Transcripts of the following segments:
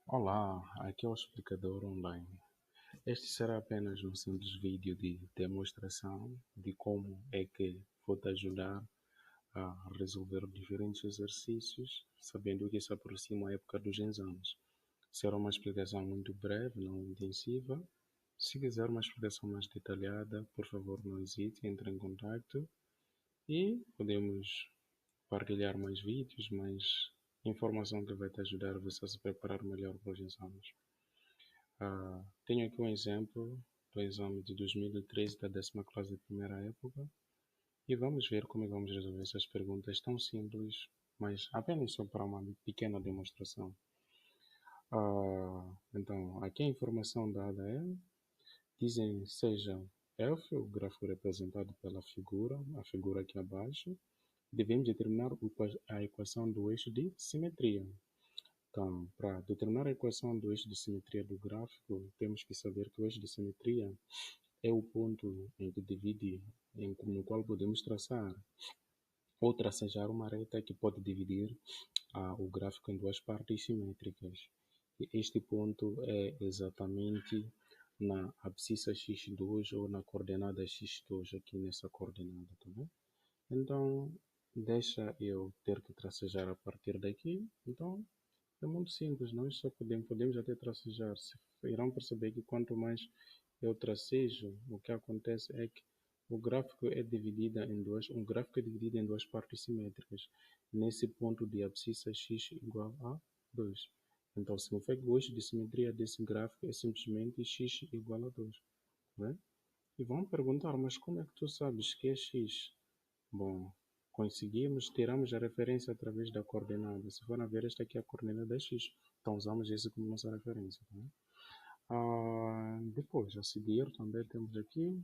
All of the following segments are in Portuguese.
Olá, aqui é o explicador online. Este será apenas um simples vídeo de demonstração de como é que vou te ajudar a resolver diferentes exercícios, sabendo que se aproxima a época dos exames. Será uma explicação muito breve, não intensiva. Se quiser uma explicação mais detalhada, por favor, não hesite, entre em contato e podemos partilhar mais vídeos, mais informação que vai te ajudar a você a se preparar melhor para os exames. Tenho aqui um exemplo do exame de 2013 da 10ª classe de primeira época e vamos ver como vamos resolver essas perguntas tão simples, mas apenas só para uma pequena demonstração. Então, aqui a informação dada é, dizem seja F, o gráfico representado pela figura, a figura aqui abaixo, devemos determinar a equação do eixo de simetria. Então, para determinar a equação do eixo de simetria do gráfico, temos que saber que o eixo de simetria é o ponto em que divide, no qual podemos traçar ou tracejar uma reta que pode dividir o gráfico em duas partes simétricas. E este ponto é exatamente na abscissa x2 ou na coordenada x2 aqui nessa coordenada, tá bom? Então, deixa eu ter que tracejar a partir daqui. Então, é muito simples, nós só podemos até tracejar. Irão perceber que quanto mais eu tracejo, o que acontece é que um gráfico é dividido em duas partes simétricas. Nesse ponto de abscissa x igual a 2. Então, significa que o eixo de simetria desse gráfico é simplesmente x igual a 2. Né? E vão perguntar, mas como é que tu sabes que é x? Bom, tiramos a referência através da coordenada. Se for a ver, esta aqui é a coordenada x. Então usamos isso como nossa referência. Tá? Depois, a seguir, também temos aqui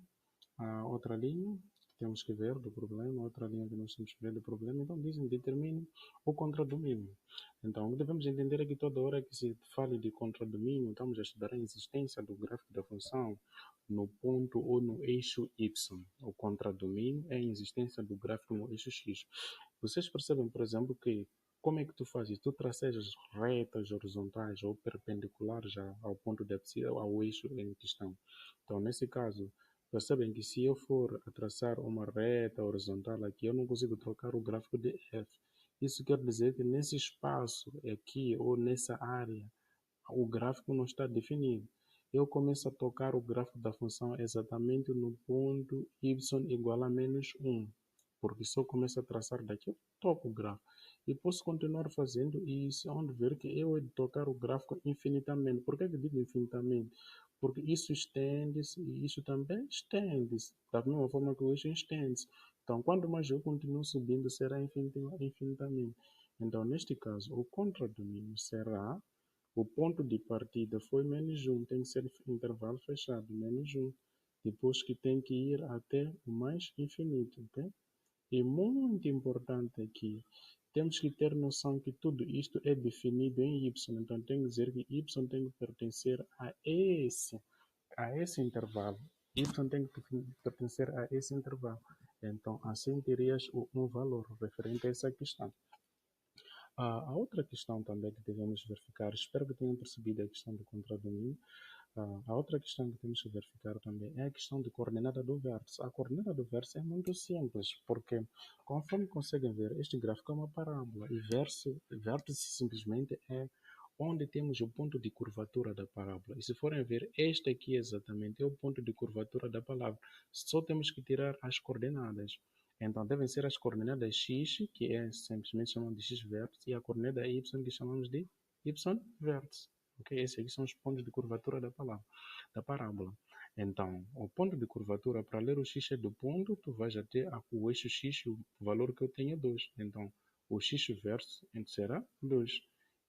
a outra linha que temos que ver do problema, outra linha que nós temos que ver do problema. Então dizem, determine o contradomínio. Então, o que devemos entender é que toda hora que se fale de contradomínio, estamos a estudar a existência do gráfico da função no ponto ou no eixo y. O contradomínio é a existência do gráfico no eixo x. Vocês percebem, por exemplo, que como é que tu fazes? Tu tracejas retas horizontais ou perpendiculares ao ponto de abscissa, ao eixo em questão. Então, nesse caso, percebem que se eu for a traçar uma reta horizontal aqui, eu não consigo trocar o gráfico de f. Isso quer dizer que nesse espaço aqui ou nessa área, o gráfico não está definido. Eu começo a tocar o gráfico da função exatamente no ponto y igual a menos 1. Porque se eu começo a traçar daqui, eu toco o gráfico. E posso continuar fazendo isso, onde ver que eu he de tocar o gráfico infinitamente. Por que eu digo infinitamente? Porque isso estende-se e isso também estende-se. Da mesma forma que o eixo estende-se. Então, quanto mais eu continuo subindo, será infinitamente. Então, neste caso, o contradomínio será o ponto de partida foi menos 1, tem que ser intervalo fechado, menos 1. Depois que tem que ir até o mais infinito, ok? E muito importante aqui, temos que ter noção que tudo isto é definido em y, então tem que dizer que y tem que pertencer a esse intervalo. Y tem que pertencer a esse intervalo. Então, assim terias um valor referente a essa questão. A outra questão também que devemos verificar, espero que tenham percebido a questão do contradomínio. A outra questão que temos que verificar também é a questão de coordenada do vértice. A coordenada do vértice é muito simples, porque, conforme conseguem ver, este gráfico é uma parábola e vértice simplesmente é onde temos o ponto de curvatura da parábola. E se forem ver, este aqui exatamente é o ponto de curvatura da palavra. Só temos que tirar as coordenadas. Então, devem ser as coordenadas x, que simplesmente chamamos de x-vértice, e a coordenada y, que chamamos de y-vértice. Okay? Esses aqui são os pontos de curvatura da parábola. Então, o ponto de curvatura, para ler o x é do ponto, tu vais até o eixo x, o valor que eu tenho é 2. Então, o x-vértice será 2.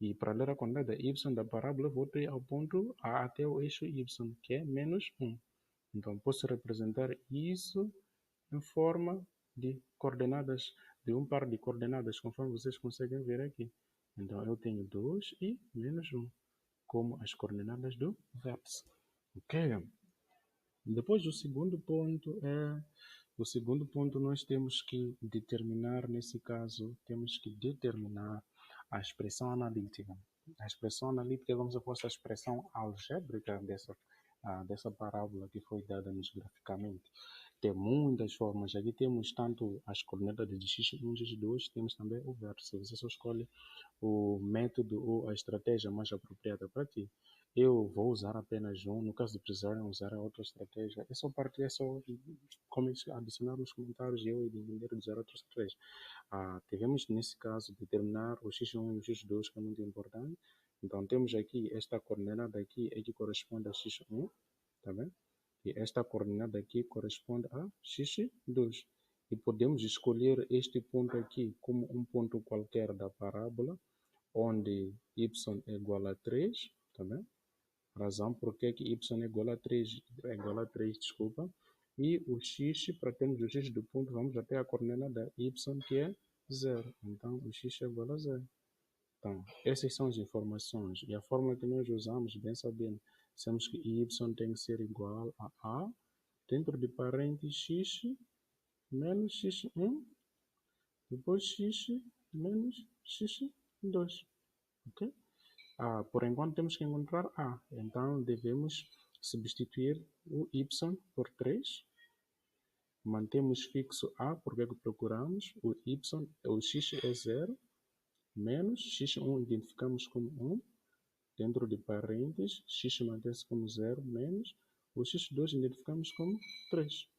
E para ler a coordenada y da parábola, vou ter ao ponto A até o eixo y, que é menos 1. Então, posso representar isso em forma de coordenadas, de um par de coordenadas, conforme vocês conseguem ver aqui. Então, eu tenho 2 e menos 1, como as coordenadas do vértice. Ok? Depois, o segundo ponto nós temos que determinar, nesse caso, temos que determinar a expressão analítica. a expressão analítica é como se fosse a expressão algébrica dessa parábola que foi dada-nos graficamente. Tem muitas formas. Aqui temos tanto as coordenadas de x1, x2, temos também o vértice. Você só escolhe o método ou a estratégia mais apropriada para ti. Eu vou usar apenas um. No caso de precisarem usar a outra estratégia, é só partilhar, é só adicionar nos comentários e eu entender usar outra estratégia. Devemos, nesse caso, determinar o x1 e o x2, que é muito importante. Então, temos aqui esta coordenada aqui, é que corresponde a x1, tá bem? E esta coordenada aqui corresponde a x2. E podemos escolher este ponto aqui como um ponto qualquer da parábola, onde y é igual a 3, tá bem? Razão por que y é igual a 3, desculpa. E o x, para termos o x do ponto, vamos até a coordenada y, que é 0. Então, o x é igual a 0. Então, essas são as informações. E a fórmula que nós usamos, bem sabendo, sabemos que y tem que ser igual a dentro de parênteses, x menos x1, depois x menos x2. Ok? Por enquanto temos que encontrar A. Então devemos substituir o y por 3. Mantemos fixo A, porque é que procuramos. O x é 0, menos x1 identificamos como 1. Dentro de parênteses, x mantém-se como 0, menos o x2 identificamos como 3.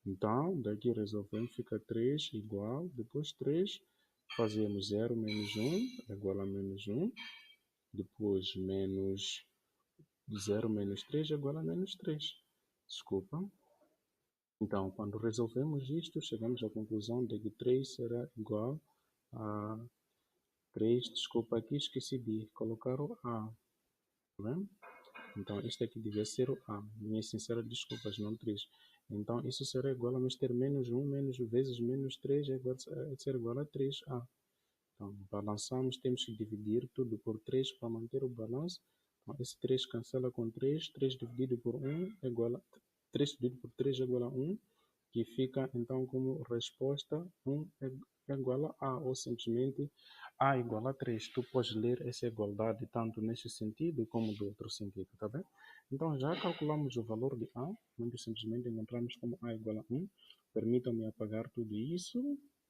Então, daqui resolvemos, fica 3 igual, depois 3, fazemos 0 menos 1, igual a menos 1. Depois, menos 0 menos 3 é igual a menos 3. Desculpa. Então, quando resolvemos isto, chegamos à conclusão de que 3 será igual a 3. Desculpa, aqui esqueci de colocar o A. Tá bem? Então, este aqui devia ser o A. Minhas sinceras desculpas, não 3. Então, isso será igual a nós ter menos 1 vezes menos 3 é ser igual a 3A. Então, balançamos, temos que dividir tudo por 3 para manter o balanço. Então, esse 3 cancela com 3. 3 dividido por 1 é igual a 3 dividido por 3 é igual a 1, que fica então como resposta 1 é igual a A, ou simplesmente A igual a 3. Tu podes ler essa igualdade tanto neste sentido como do outro sentido, tá bem? Então, já calculamos o valor de A, muito simplesmente encontramos como A igual a 1. Permitam-me apagar tudo isso,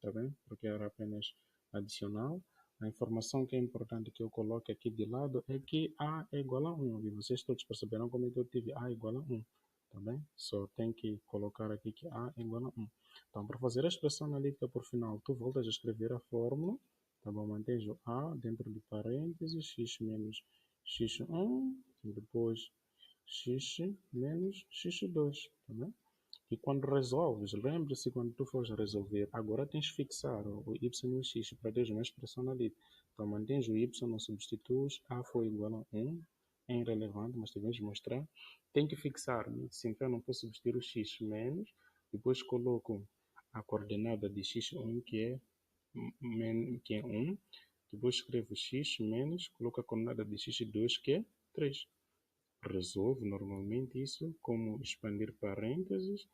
tá bem? Porque era apenas adicional. A informação que é importante que eu coloque aqui de lado é que A é igual a 1. E vocês todos perceberam como é que eu tive A igual a 1. Tá bem? Só tem que colocar aqui que A é igual a 1. Então, para fazer a expressão analítica por final, tu voltas a escrever a fórmula. Tá bom? Mantens o A dentro de parênteses, x menos x1, e depois x menos x2. Tá bem? E quando resolves, lembre-se quando tu fores resolver, agora tens que fixar o y e o x para teres uma expressão analítica. Então mantens o y, não substituis, a foi igual a 1, é irrelevante, mas devemos mostrar. Tem que fixar, sim, eu não posso substituir o x menos, depois coloco a coordenada de x1 que é 1, depois escrevo x menos, coloco a coordenada de x2 que é 3. Resolvo normalmente isso como expandir parênteses.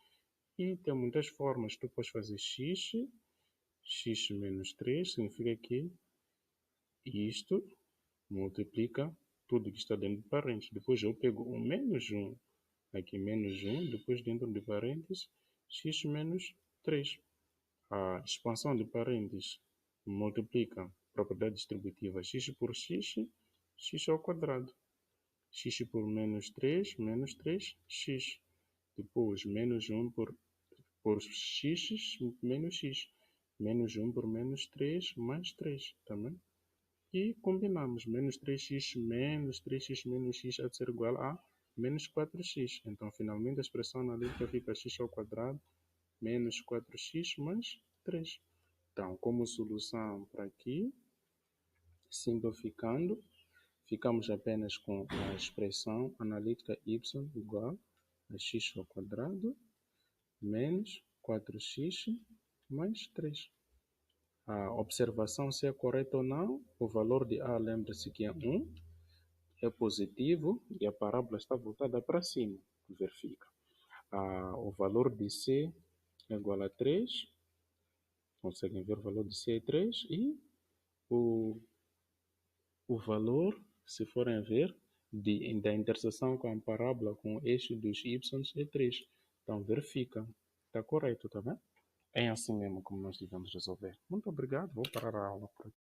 E tem muitas formas. Tu podes fazer x menos 3, significa que isto multiplica tudo que está dentro de parênteses. Depois eu pego o menos 1, aqui menos 1, depois dentro de parênteses, x menos 3. A expansão de parênteses multiplica a propriedade distributiva x por x, x ao quadrado. X por menos 3, x. Depois menos 1 por x menos x. Menos 1 por menos 3 mais 3 também. E combinamos. Menos 3x menos 3x menos x há de ser igual a menos 4x. Então, finalmente, a expressão analítica fica x ao quadrado menos 4x mais 3. Então, como solução para aqui, simplificando, ficamos apenas com a expressão analítica y igual a x ao quadrado menos 4x mais 3. A observação se é correta ou não, o valor de A, lembre-se que é 1, é positivo e a parábola está voltada para cima, verifica. O valor de C é igual a 3, conseguem ver o valor de C é 3 e o valor Se forem ver, da interseção com a parábola com o eixo dos y é 3. Então, verifica. Está correto, tá bem? É assim mesmo como nós devemos resolver. Muito obrigado. Vou parar a aula por aqui.